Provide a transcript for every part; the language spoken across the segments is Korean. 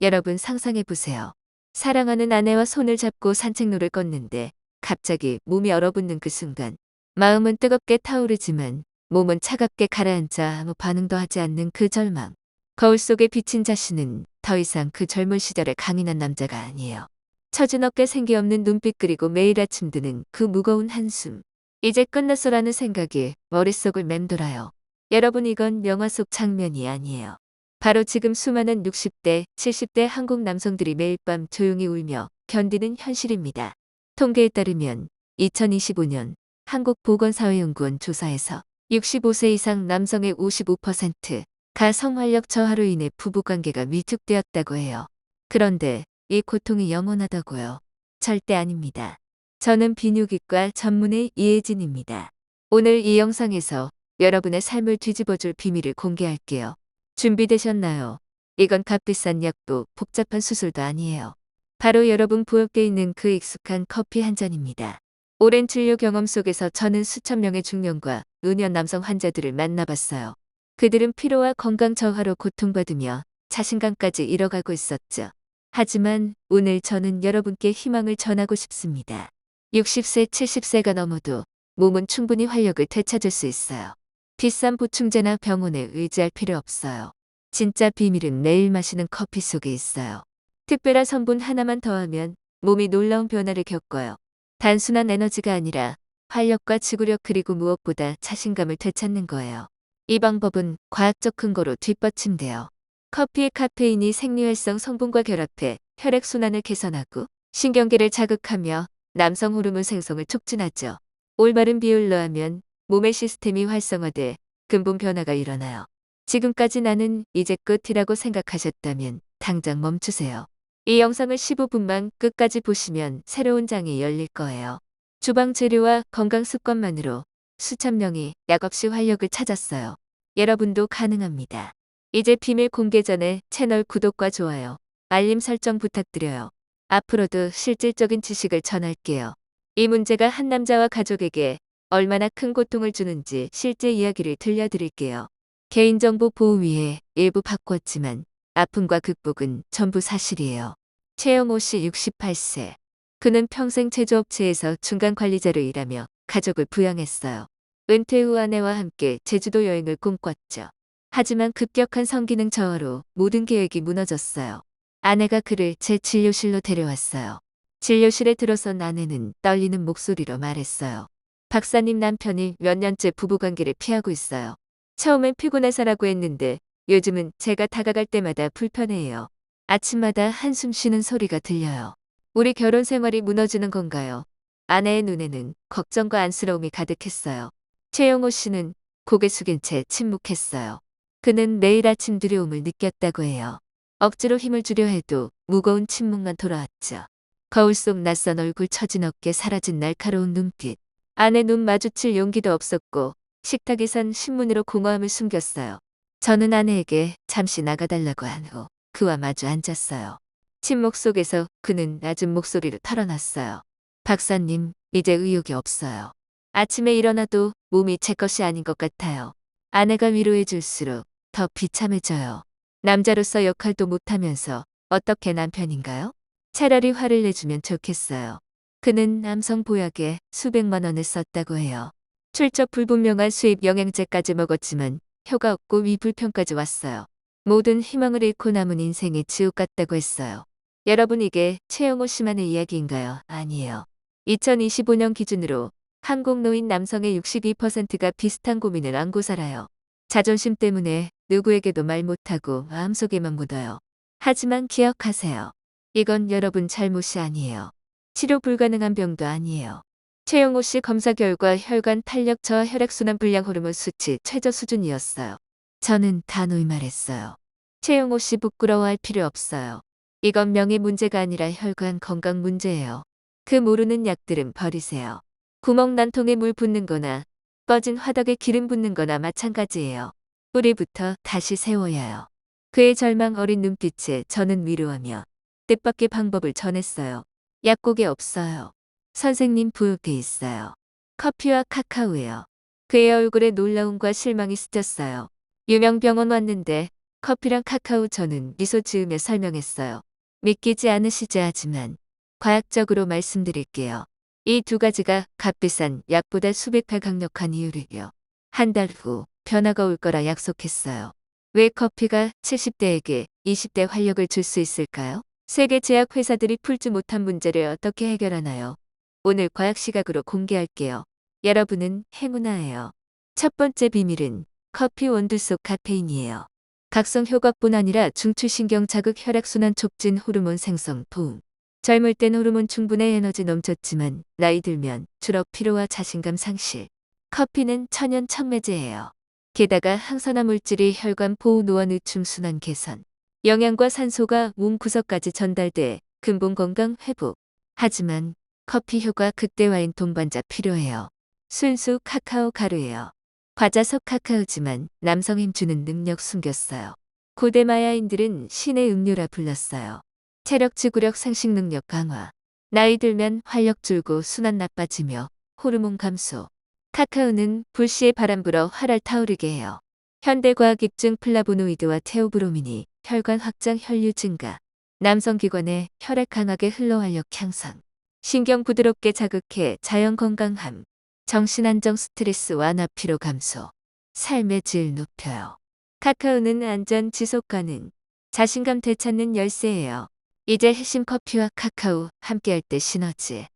여러분 상상해 보세요. 사랑하는 아내와 손을 잡고 산책로를 걷는데 갑자기 몸이 얼어붙는 그 순간 마음은 뜨겁게 타오르지만 몸은 차갑게 가라앉아 아무 반응도 하지 않는 그 절망. 거울 속에 비친 자신은 더 이상 그 젊은 시절의 강인한 남자가 아니에요. 처진 어깨 생기 없는 눈빛 그리고 매일 아침 드는 그 무거운 한숨. 이제 끝났어라는 생각이 머릿속을 맴돌아요. 여러분 이건 영화 속 장면이 아니에요. 바로 지금 수많은 60대, 70대 한국 남성들이 매일 밤 조용히 울며 견디는 현실입니다. 통계에 따르면 2025년 한국보건사회연구원 조사에서 65세 이상 남성의 55%가 성활력 저하로 인해 부부관계가 위축되었다고 해요. 그런데 이 고통이 영원하다고요? 절대 아닙니다. 저는 비뇨기과 전문의 이혜진입니다. 오늘 이 영상에서 여러분의 삶을 뒤집어줄 비밀을 공개할게요. 준비되셨나요? 이건 값비싼 약도 복잡한 수술도 아니에요. 바로 여러분 부엌에 있는 그 익숙한 커피 한 잔입니다. 오랜 진료 경험 속에서 저는 수천 명의 중년과 노년 남성 환자들을 만나봤어요. 그들은 피로와 건강 저하로 고통받으며 자신감까지 잃어가고 있었죠. 하지만 오늘 저는 여러분께 희망을 전하고 싶습니다. 60세, 70세가 넘어도 몸은 충분히 활력을 되찾을 수 있어요. 비싼 보충제나 병원에 의지할 필요 없어요. 진짜 비밀은 매일 마시는 커피 속에 있어요. 특별한 성분 하나만 더하면 몸이 놀라운 변화를 겪어요. 단순한 에너지가 아니라 활력과 지구력 그리고 무엇보다 자신감을 되찾는 거예요. 이 방법은 과학적 근거로 뒷받침돼요. 커피의 카페인이 생리활성 성분과 결합해 혈액순환을 개선하고 신경계를 자극하며 남성 호르몬 생성을 촉진하죠. 올바른 비율로 하면 몸의 시스템이 활성화돼 근본 변화가 일어나요. 지금까지 나는 이제 끝이라고 생각하셨다면 당장 멈추세요. 이 영상을 15분만 끝까지 보시면 새로운 장이 열릴 거예요. 주방 재료와 건강 습관만으로 수천 명이 약 없이 활력을 찾았어요. 여러분도 가능합니다. 이제 비밀 공개 전에 채널 구독과 좋아요, 알림 설정 부탁드려요. 앞으로도 실질적인 지식을 전할게요. 이 문제가 한 남자와 가족에게 얼마나 큰 고통을 주는지 실제 이야기를 들려드릴게요. 개인정보 보호 위해 일부 바꿨지만 아픔과 극복은 전부 사실이에요. 최영호 씨 68세. 그는 평생 제조업체에서 중간 관리자로 일하며 가족을 부양했어요. 은퇴 후 아내와 함께 제주도 여행을 꿈꿨죠. 하지만 급격한 성기능 저하로 모든 계획이 무너졌어요. 아내가 그를 제 진료실로 데려왔어요. 진료실에 들어선 아내는 떨리는 목소리로 말했어요. 박사님, 남편이 몇 년째 부부관계를 피하고 있어요. 처음엔 피곤해서라고 했는데 요즘은 제가 다가갈 때마다 불편해해요. 아침마다 한숨 쉬는 소리가 들려요. 우리 결혼 생활이 무너지는 건가요? 아내의 눈에는 걱정과 안쓰러움이 가득했어요. 최영호 씨는 고개 숙인 채 침묵했어요. 그는 매일 아침 두려움을 느꼈다고 해요. 억지로 힘을 주려 해도 무거운 침묵만 돌아왔죠. 거울 속 낯선 얼굴, 처진 어깨, 사라진 날카로운 눈빛. 아내 눈 마주칠 용기도 없었고 식탁에선 신문으로 공허함을 숨겼어요. 저는 아내에게 잠시 나가달라고 한 후 그와 마주 앉았어요. 침묵 속에서 그는 낮은 목소리로 털어놨어요. 박사님, 이제 의욕이 없어요. 아침에 일어나도 몸이 제 것이 아닌 것 같아요. 아내가 위로해 줄수록 더 비참해져요. 남자로서 역할도 못하면서 어떻게 남편인가요? 차라리 화를 내주면 좋겠어요. 그는 남성 보약에 수백만 원을 썼다고 해요. 출처 불분명한 수입 영양제까지 먹었지만 효과 없고 위불편까지 왔어요. 모든 희망을 잃고 남은 인생이 지옥 같다고 했어요. 여러분 이게 최영호 씨만의 이야기인가요? 아니에요. 2025년 기준으로 한국 노인 남성의 62%가 비슷한 고민을 안고 살아요. 자존심 때문에 누구에게도 말 못하고 마음속에만 묻어요. 하지만 기억하세요. 이건 여러분 잘못이 아니에요. 치료 불가능한 병도 아니에요. 최영호 씨 검사 결과 혈관 탄력 저하, 혈액순환 불량, 호르몬 수치 최저 수준이었어요. 저는 단호히 말했어요. 최영호 씨 부끄러워할 필요 없어요. 이건 명예 문제가 아니라 혈관 건강 문제예요. 그 모르는 약들은 버리세요. 구멍 난 통에 물 붓는 거나 꺼진 화덕에 기름 붓는 거나 마찬가지예요. 뿌리부터 다시 세워야 해요. 그의 절망 어린 눈빛에 저는 위로하며 뜻밖의 방법을 전했어요. 약국에 없어요. 선생님 부엌에 있어요. 커피와 카카오예요. 그의 얼굴에 놀라움과 실망이 스쳤어요. 유명 병원 왔는데 커피랑 카카오 저는 미소 지으며 설명했어요. 믿기지 않으시지 하지만 과학적으로 말씀드릴게요. 이 두 가지가 값비싼 약보다 수백 배 강력한 이유를요. 한 달 후 변화가 올 거라 약속했어요. 왜 커피가 70대에게 20대 활력을 줄 수 있을까요? 세계 제약 회사들이 풀지 못한 문제를 어떻게 해결하나요? 오늘 과학 시각으로 공개할게요. 여러분은 행운아예요. 첫 번째 비밀은 커피 원두 속 카페인이에요. 각성 효과뿐 아니라 중추신경 자극, 혈액순환 촉진, 호르몬 생성 도움. 젊을 땐 호르몬 충분의 에너지 넘쳤지만 나이 들면 주로 피로와 자신감 상실. 커피는 천연 척매제예요. 게다가 항산화 물질이 혈관 보호, 노화, 뇌충 순환 개선, 영양과 산소가 몸 구석까지 전달돼 근본 건강 회복. 하지만 커피 효과 극대화인 동반자 필요해요. 순수 카카오 가루예요. 과자 속 카카오지만 남성 힘 주는 능력 숨겼어요. 고대 마야인들은 신의 음료라 불렀어요. 체력 지구력 상식 능력 강화. 나이 들면 활력 줄고 순환 나빠지며 호르몬 감소. 카카오는 불시에 바람 불어 활알 타오르게 해요. 현대과학 입증 플라보노이드와 테오브로민이 혈관 확장, 혈류 증가. 남성 기관에 혈액 강하게 흘러 활력 향상. 신경 부드럽게 자극해 자연 건강함. 정신 안정, 스트레스 완화, 피로 감소. 삶의 질 높여요. 카카오는 안전, 지속 가능. 자신감 되찾는 열쇠예요. 이제 핵심 커피와 카카오 함께할 때 시너지.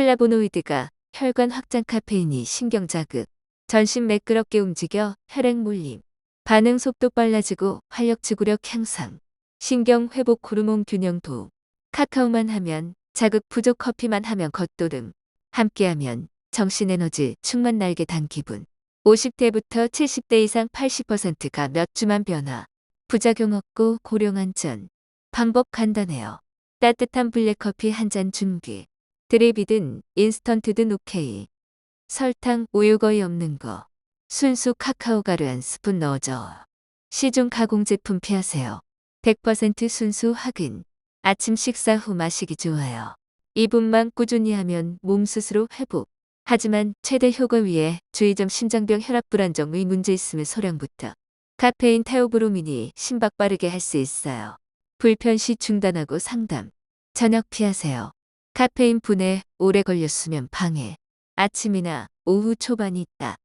플라보노이드가 혈관 확장, 카페인이 신경 자극. 전신 매끄럽게 움직여 혈액 몰림. 반응 속도 빨라지고 활력 지구력 향상. 신경 회복, 호르몬 균형 도움. 카카오만 하면 자극 부족, 커피만 하면 겉도름. 함께하면 정신 에너지 충만, 날개 단 기분. 50대부터 70대 이상 80%가 몇 주만 변화. 부작용 없고 고령 안전. 방법 간단해요. 따뜻한 블랙커피 한 잔 준비. 드립이든 인스턴트든 오케이. 설탕, 우유 거의 없는 거. 순수 카카오 가루 한 스푼 넣어줘. 시중 가공 제품 피하세요. 100% 순수 확인. 아침 식사 후 마시기 좋아요. 2분만 꾸준히 하면 몸 스스로 회복. 하지만 최대 효과 위해 주의점, 심장병, 혈압 불안정의 문제 있으면 소량부터. 카페인, 테오브로민이 심박 빠르게 할 수 있어요. 불편 시 중단하고 상담. 저녁 피하세요. 카페인 분해 오래 걸렸으면 방해. 아침이나 오후 초반이 있다.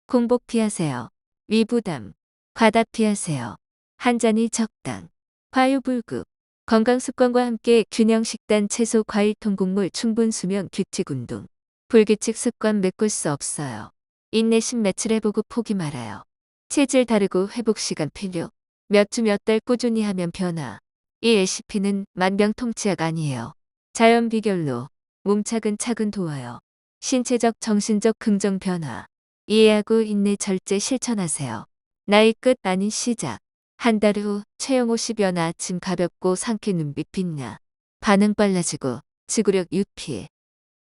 공복 피하세요. 위부담. 과다 피하세요. 한 잔이 적당. 과유불급. 건강 습관과 함께 균형 식단, 채소, 과일, 통곡물, 충분 수면, 규칙 운동. 불규칙 습관 메꿀 수 없어요. 인내심 매출해보고 포기 말아요. 체질 다르고 회복 시간 필요. 몇 주 몇 달 꾸준히 하면 변화. 이 레시피는 만병통치약 아니에요. 자연 비결로 몸 차근차근 도와요. 신체적, 정신적 긍정 변화. 이해하고 인내, 절제 실천하세요. 나이 끝 아닌 시작. 한 달 후 최영호 씨 변화. 아침 가볍고 상쾌, 눈빛 빛나. 반응 빨라지고 지구력 유피.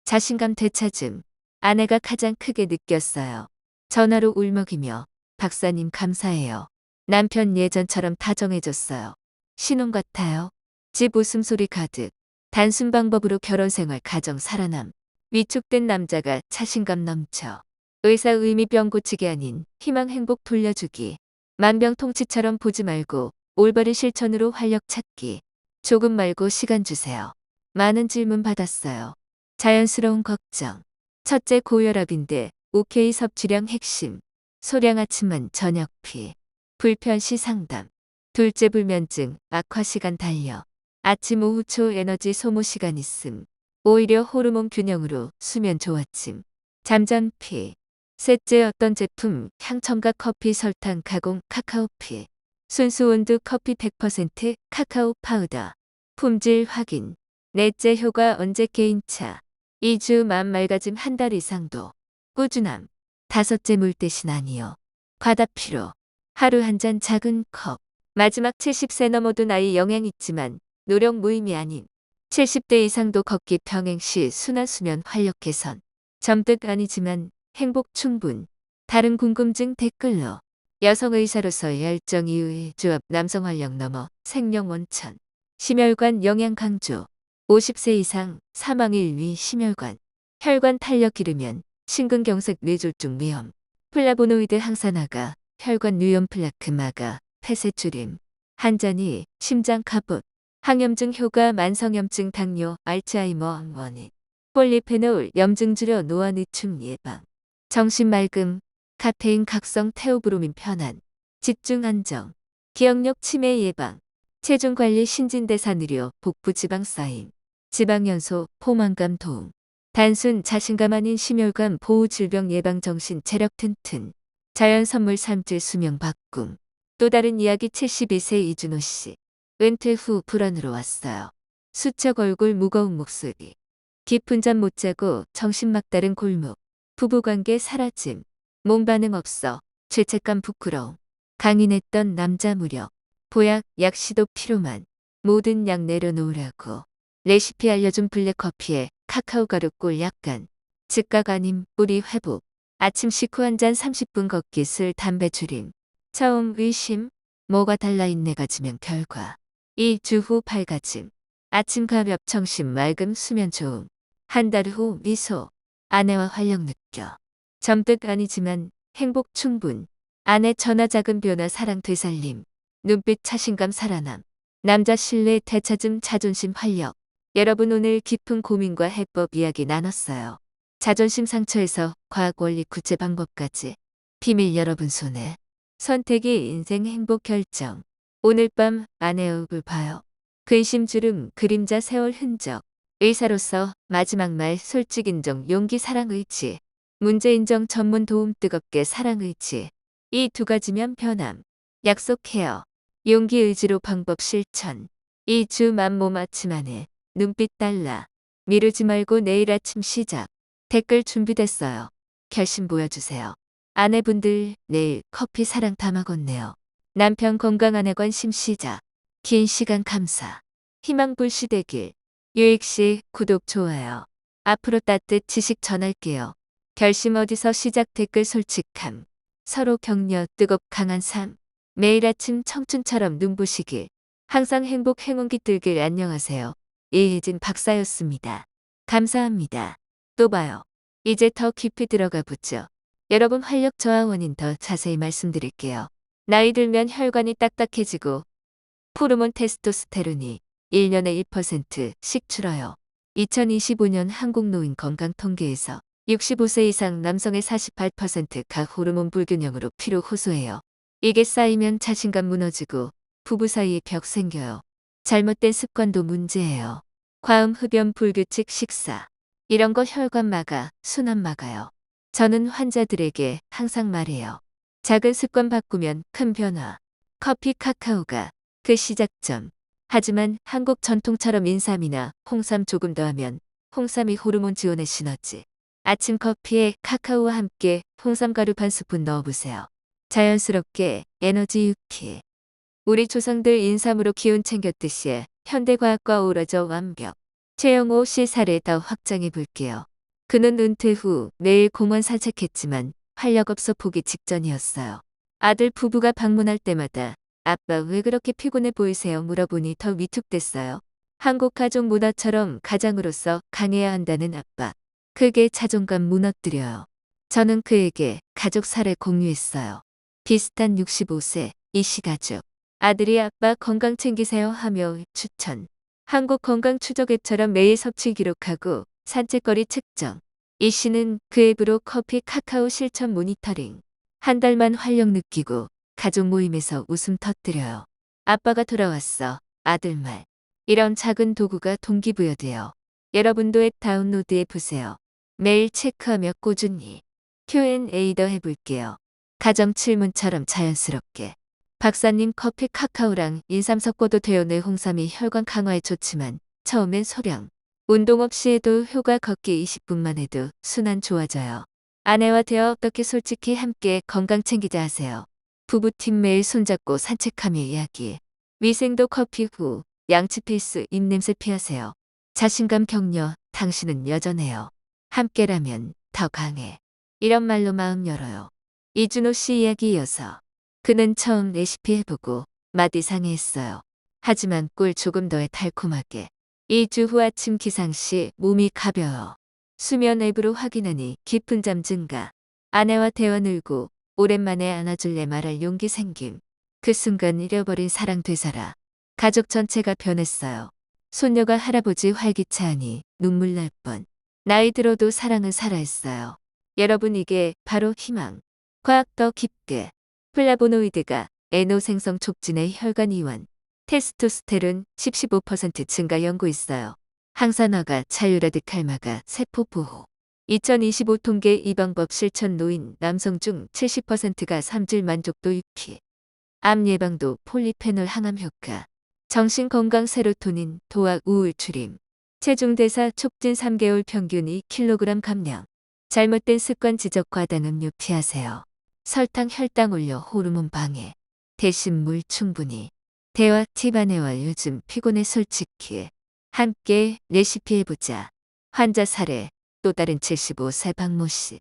자신감 되찾음. 아내가 가장 크게 느꼈어요. 전화로 울먹이며 박사님 감사해요. 남편 예전처럼 다정해졌어요. 신혼 같아요. 집 웃음소리 가득. 단순 방법으로 결혼 생활, 가정 살아남. 위축된 남자가 자신감 넘쳐. 의사 의미 병 고치기 아닌 희망, 행복 돌려주기. 만병통치처럼 보지 말고 올바른 실천으로 활력 찾기. 조금 말고 시간 주세요. 많은 질문 받았어요. 자연스러운 걱정. 첫째, 고혈압인데 오케이 섭취량 핵심. 소량 아침만 저녁 피. 불편 시 상담. 둘째, 불면증 악화 시간 달려. 아침 오후 초 에너지 소모 시간 있음. 오히려 호르몬 균형으로 수면 좋아짐. 잠 전 피. 셋째, 어떤 제품 향, 첨가, 커피, 설탕, 가공, 카카오 피. 순수 온두 커피 100% 카카오 파우더. 품질 확인. 넷째, 효과 언제, 개인차. 2주 만 맑아짐, 한 달 이상도. 꾸준함. 다섯째, 물 대신 아니요. 과다 피로. 하루 한 잔 작은 컵. 마지막, 70세 넘어도 나이 영향 있지만 노력 무의미 아닌. 70대 이상도 걷기, 병행 시 순환, 수면, 활력 개선. 점뜩 아니지만 행복 충분. 다른 궁금증 댓글로. 여성 의사로서 열정 이유의 조합, 남성 활력 넘어 생명 원천. 심혈관 영양 강조. 50세 이상 사망 1위 심혈관. 혈관 탄력 기르면 심근경색, 뇌졸중 위험. 플라보노이드 항산화가 혈관 류염, 플라크 마가, 폐쇄 줄임. 한 잔이 심장 갑옷, 항염증 효과, 만성염증, 당뇨, 알츠하이머 원인, 폴리페놀 염증 줄여, 노화 늦춤 예방, 정신 맑음, 카페인 각성, 테오브로민 편안, 집중 안정, 기억력 치매 예방, 체중 관리, 신진대사 느려, 복부 지방 쌓임, 지방 연소, 포만감 도움, 단순 자신감 아닌 심혈관 보호, 질병 예방, 정신 체력 튼튼, 자연 선물, 삶질 수명 바꿈. 또 다른 이야기. 72세 이준호 씨. 은퇴 후 불안으로 왔어요. 수척 얼굴, 무거운 목소리. 깊은 잠 못 자고 정신 막다른 골목. 부부관계 사라짐. 몸 반응 없어. 죄책감, 부끄러움. 강인했던 남자 무력. 보약, 약 시도 피로만. 모든 약 내려놓으라고. 레시피 알려준 블랙커피에 카카오 가루 꿀 약간. 즉각 아님 뿌리 회복. 아침 식후 한 잔, 30분 걷기, 술 담배 줄임. 처음 의심. 뭐가 달라, 인내가지면 결과. 2주 후 밝아짐. 아침 가볍, 정신 맑음, 수면 좋음. 한 달 후 미소. 아내와 활력 느껴. 점뜩 아니지만 행복 충분. 아내 전화, 작은 변화, 사랑 되살림. 눈빛, 자신감 살아남. 남자 신뢰 되찾음, 자존심 활력. 여러분, 오늘 깊은 고민과 해법 이야기 나눴어요. 자존심 상처에서 과학 원리, 구체 방법까지. 비밀 여러분 손에. 선택이 인생 행복 결정. 오늘 밤 아내 얼굴 봐요. 근심, 주름, 그림자, 세월 흔적. 의사로서 마지막 말, 솔직 인정, 용기, 사랑, 의지. 문제 인정, 전문 도움, 뜨겁게 사랑, 의지. 이 두 가지면 변함. 약속해요. 용기, 의지로 방법 실천. 2주 만몸, 아침 안에 눈빛 달라. 미루지 말고 내일 아침 시작. 댓글 준비됐어요. 결심 보여주세요. 아내분들, 내일 커피 사랑 다 먹었네요. 남편 건강, 아내 관심 시작. 긴 시간 감사. 희망 불시되길. 유익씨, 구독, 좋아요. 앞으로 따뜻 지식 전할게요. 결심 어디서 시작, 댓글 솔직함. 서로 격려, 뜨겁, 강한 삶. 매일 아침 청춘처럼 눈부시길. 항상 행복, 행운 깃들길. 안녕하세요. 이혜진 박사였습니다. 감사합니다. 또 봐요. 이제 더 깊이 들어가 보죠. 여러분, 활력 저하 원인 더 자세히 말씀드릴게요. 나이 들면 혈관이 딱딱해지고 호르몬 테스토스테론이 1년에 1%씩 줄어요. 2025년 한국노인 건강통계에서 65세 이상 남성의 48%가 호르몬 불균형으로 피로 호소해요. 이게 쌓이면 자신감 무너지고 부부 사이에 벽 생겨요. 잘못된 습관도 문제예요. 과음, 흡연, 불규칙 식사. 이런 거 혈관 막아, 순환 막아요. 저는 환자들에게 항상 말해요. 작은 습관 바꾸면 큰 변화. 커피, 카카오가 그 시작점. 하지만 한국 전통처럼 인삼이나 홍삼 조금 더하면 홍삼이 호르몬 지원의 시너지. 아침 커피에 카카오와 함께 홍삼 가루 반 스푼 넣어보세요. 자연스럽게 에너지 유키. 우리 조상들 인삼으로 기운 챙겼듯이 현대과학과 어우러져 완벽. 최영호 씨 사례 더 확장해 볼게요. 그는 은퇴 후 매일 공원 산책했지만 활력 없어 포기 직전이었어요. 아들 부부가 방문할 때마다 아빠 왜 그렇게 피곤해 보이세요? 물어보니 더 위축됐어요. 한국 가족 문화처럼 가장으로서 강해야 한다는 아빠. 그게 자존감 무너뜨려요. 저는 그에게 가족 사례 공유했어요. 비슷한 65세 이씨 가족. 아들이 아빠 건강 챙기세요 하며 추천. 한국 건강 추적 앱처럼 매일 섭취 기록하고 산책거리 측정. 이 씨는 그 앱으로 커피, 카카오 실천 모니터링. 한 달만 활력 느끼고 가족 모임에서 웃음 터뜨려요. 아빠가 돌아왔어. 아들 말. 이런 작은 도구가 동기부여돼요. 여러분도 앱 다운로드해 보세요. 매일 체크하며 꾸준히. Q&A 더 해볼게요. 가정 질문처럼 자연스럽게. 박사님, 커피, 카카오랑 인삼 섞어도 돼요? 네, 홍삼이 혈관 강화에 좋지만 처음엔 소량. 운동 없이 해도 효과, 걷기 20분만 해도 순환 좋아져요. 아내와 대화 어떻게 솔직히 함께 건강 챙기자 하세요. 부부팀 매일 손잡고 산책하며 이야기. 위생도 커피 후 양치 필수, 입냄새 피하세요. 자신감 격려, 당신은 여전해요. 함께라면 더 강해. 이런 말로 마음 열어요. 이준호 씨 이야기 이어서. 그는 처음 레시피 해보고 맛 이상해했어요. 하지만 꿀 조금 더해 달콤하게. 2주 후 아침 기상 시 몸이 가벼워. 수면 앱으로 확인하니 깊은 잠 증가. 아내와 대화 늘고 오랜만에 안아줄래 말할 용기 생김. 그 순간 잃어버린 사랑 되살아. 가족 전체가 변했어요. 손녀가 할아버지 활기차하니 눈물 날 뻔. 나이 들어도 사랑은 살아있어요. 여러분, 이게 바로 희망. 과학 더 깊게. 플라보노이드가 에노 생성 촉진의 혈관 이완. 테스토스테론 15% 증가 연구 있어요. 항산화가 자유라드 칼마가 세포 보호. 2025 통계 이 방법 실천 노인 남성 중 70%가 삼질 만족도 유키. 암 예방도 폴리페놀 항암 효과. 정신건강 세로토닌 도학 우울 줄임. 체중대사 촉진 3개월 평균 2kg 감량. 잘못된 습관 지적 과당 음료 피하세요. 설탕 혈당 올려 호르몬 방해. 대신 물 충분히. 대화 팁아내와 요즘 피곤해 솔직히. 함께 레시피 해보자. 환자 사례. 또 다른 75세 박모 씨.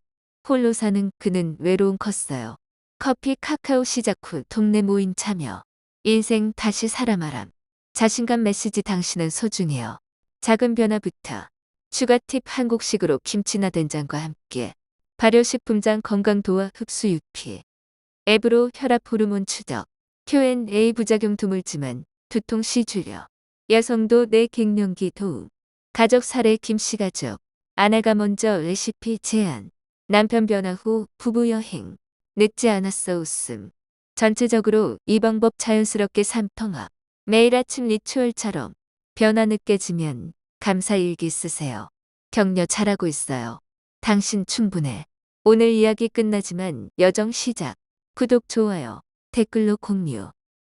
홀로 사는 그는 외로움 컸어요. 커피 카카오 시작 후 동네 모임 참여. 인생 다시 살아말함. 자신감 메시지 당신은 소중해요. 작은 변화부터. 추가 팁 한국식으로 김치나 된장과 함께. 발효식품장 건강 도와 흡수 유피. 앱으로 혈압 호르몬 추적. Q&A 부작용 드물지만 두통 시 줄여. 여성도 내 갱년기 도움. 가족 사례 김씨 가족. 아내가 먼저 레시피 제안. 남편 변화 후 부부 여행. 늦지 않았어 웃음. 전체적으로 이 방법 자연스럽게 삶통합. 매일 아침 리추얼처럼. 변화 느껴지면 감사 일기 쓰세요. 격려 잘하고 있어요. 당신 충분해. 오늘 이야기 끝나지만 여정 시작. 구독, 좋아요, 댓글로 공유.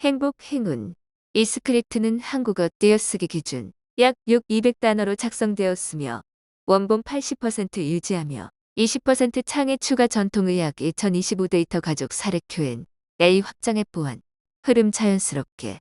행복, 행운. 이 스크립트는 한국어 띄어쓰기 기준 약 200단어로 작성되었으며 원본 80% 유지하며 20% 창의 추가 전통의학 2025 데이터 가족 사례 Q&A 확장해 보완. 흐름 자연스럽게.